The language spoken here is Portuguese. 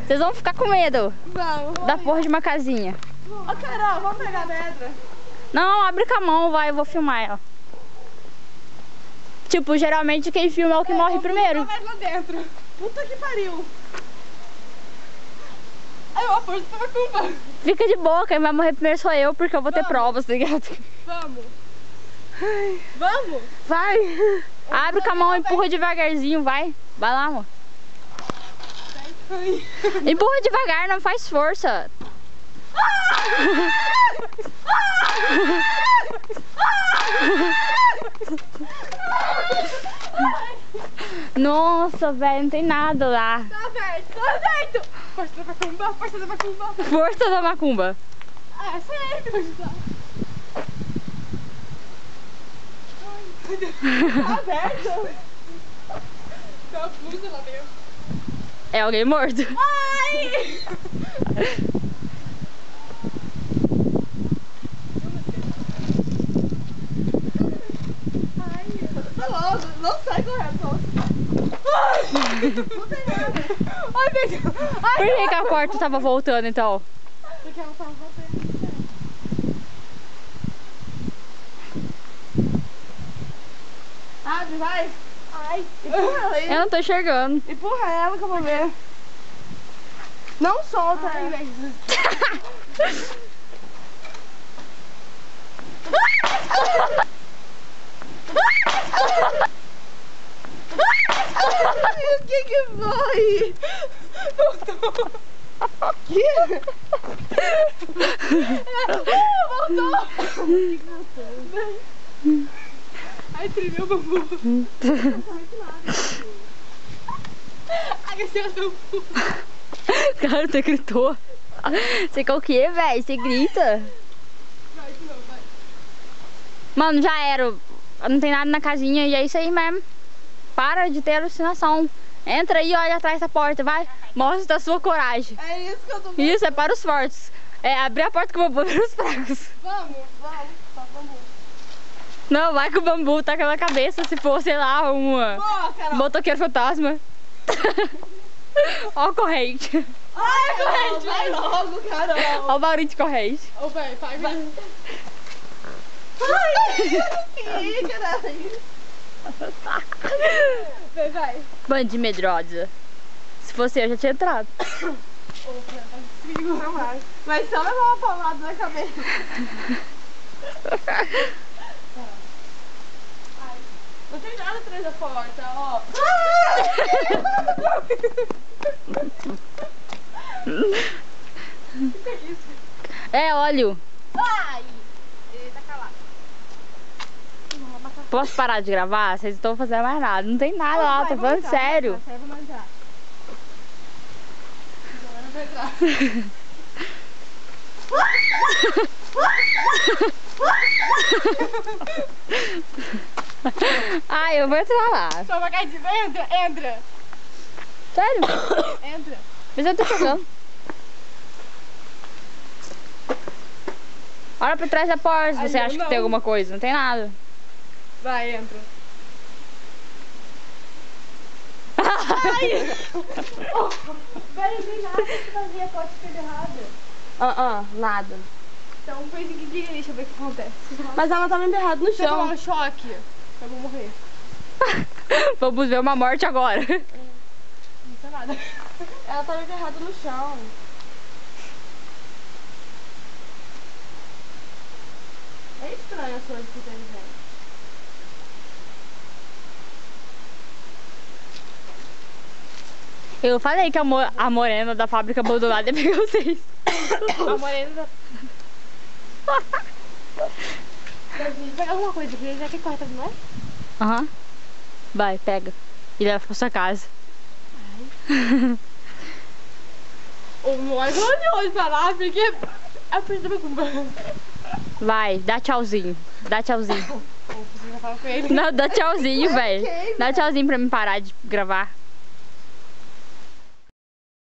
Vocês vão ficar com medo Vamos. da porra de uma casinha. Ô, Carol, vamos pegar a pedra? Não, abre com a mão, vai, eu vou filmar ela. Tipo, geralmente quem filma é o que morre primeiro. Vai lá dentro. Puta que pariu. Ai, eu aposto pra macumba. Fica de boa, quem vai morrer primeiro sou eu, porque eu vou ter provas, tá ligado? Vamos. Ai. Vamos? Vai. Abre com a mão, empurra devagarzinho, vai. Vai lá, amor. Ai. Empurra devagar, não faz força. Nossa, velho, não tem nada lá. Tá aberto, tá aberto. Força da macumba, força da macumba. Força da macumba. Ah, é sério. Tá aberto. Tá puta lá dentro. É alguém morto. Ai! Tá logo, não sai correndo. Ai! Não tem nada. Ai, meu Deus. Ai, Por que a porta tava voltando, então? porque ela tava voltando. Abre, vai. Ai, empurra ela aí. Eu não tô enxergando. Empurra ela que eu vou ver. Não solta ela. O que foi? Voltou. Que? Voltou. Ai, tremeu o bambu. Ai, esse é o bambu. Cara, você gritou. Você quer o quê, velho? Você grita? Vai, de novo, vai. Mano, já era. Não tem nada na casinha e é isso aí mesmo. Para de ter alucinação. Entra aí e olha atrás da porta, vai. Mostra a sua coragem. É isso que eu tô vendo. Isso é para os fortes. É abrir a porta com o bambu para os fracos. Vamos, só bambu. Não, vai com o bambu, taca na cabeça se for, sei lá, uma Boa, Carol. motoqueiro fantasma. Ó a corrente. Ai, corrente. Vai logo, Carol. Ó o barulho de corrente. Ô, vai. Ai, que caralho. Vai. Bando de medrosa. Se fosse eu, já tinha entrado. Não vai. Mas só levar uma palmada na cabeça. Ai, não tem nada atrás da porta, ó. O que é isso? É óleo. Ai! Ele tá calado. Posso parar de gravar? Vocês não estão fazendo mais nada. Não tem nada lá, tô falando sério. Vamos entrar. Agora vai entrar. Ai, eu vou entrar lá. Só uma gatinha. Entra. Sério? Entra. Mas eu tô chegando. Olha pra trás da porta se você Ai, acha não. que tem alguma coisa. Não tem nada. Vai, entra. Ai! Vai, não tem nada que fazer, pode ter errado. Nada. Então põe esse aqui, deixa eu ver o que acontece. Mas ela tava enterrada no chão. Você tomar um choque, eu vou morrer. Vamos ver uma morte agora. Não sei nada. Ela tava enterrada no chão. É estranho as coisas que tem, gente. Eu falei que a morena da fábrica abandonada ia pegar vocês. A morena da... Vou pegar alguma coisa aqui, já que corta, não é? Aham. Vai, pega. E leva pra sua casa. O mais olhou pra lá, porque é a frente da macumba. Vai, dá tchauzinho. Dá tchauzinho. Você já fala com ele. Não, dá tchauzinho, velho. Ok, Dá tchauzinho pra mim parar de gravar.